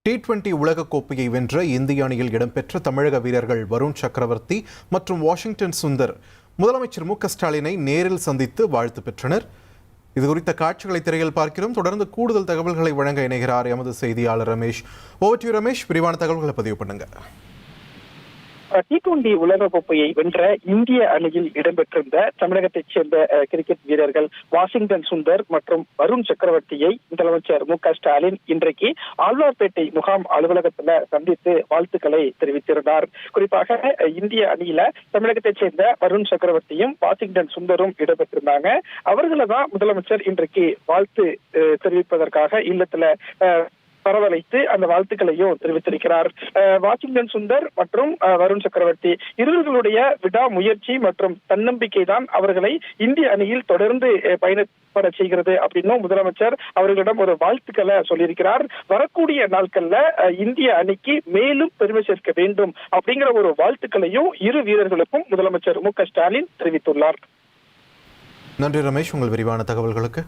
T20 உலகக்கோப்பையை வென்ற இந்திய அணியில் இடம்பெற்ற தமிழக வீரர்கள் வருண் சக்கரவர்த்தி மற்றும் வாஷிங்டன் சுந்தர் முதலமைச்சர் மு.க.ஸ்டாலினை நேரில் சந்தித்து வாழ்த்து பெற்றனர். இதுகுறித்த காட்சிகளை திரையில் பார்க்கிறோம். தொடர்ந்து கூடுதல் தகவல்களை வழங்க இணைகிறார் எமது செய்தியாளர் ரமேஷ். ஓவர் டு ரமேஷ், விரிவான தகவல்களை பதிவு பண்ணுங்க. T20 உலகக்கோப்பையை வென்ற இந்திய அணியில் இடம்பெற்றிருந்த தமிழகத்தைச் சேர்ந்த கிரிக்கெட் வீரர்கள் வாஷிங்டன் சுந்தர் மற்றும் வருண் சக்கரவர்த்தியை முதலமைச்சர் மு.க.ஸ்டாலின் இன்றைக்கு ஆழ்வார்பேட்டை முகாம் அலுவலகத்தில் சந்தித்து வாழ்த்துக்களை தெரிவித்திருந்தார். குறிப்பாக இந்திய அணியில தமிழகத்தைச் சேர்ந்த வருண் சக்கரவர்த்தியும் வாஷிங்டன் சுந்தரும் இடம்பெற்றிருந்தாங்க. அவர்களை தான் முதலமைச்சர் இன்றைக்கு வாழ்த்து தெரிவிப்பதற்காக இல்லத்துல வரவழைத்து அந்த வாழ்த்துக்களையும் தெரிவித்திருக்கிறார். வாஷிங்டன் சுந்தர் மற்றும் வருண் சக்கரவர்த்தி இருவர்களுடைய விடாமுயற்சி மற்றும் தன்னம்பிக்கை தான் அவர்களை இந்திய அணியில் தொடர்ந்து பயணப்பட செய்கிறது அப்படின்னும் முதலமைச்சர் அவர்களிடம் ஒரு வாழ்த்துக்களை சொல்லியிருக்கிறார். வரக்கூடிய நாட்கள்ல இந்திய அணிக்கு மேலும் பெருமை சேர்க்க வேண்டும் அப்படிங்கிற ஒரு வாழ்த்துக்களையும் இரு வீரர்களுக்கும் முதலமைச்சர் மு.க.ஸ்டாலின் தெரிவித்துள்ளார். நன்றி ரமேஷ், உங்கள் விரிவான தகவல்களுக்கு.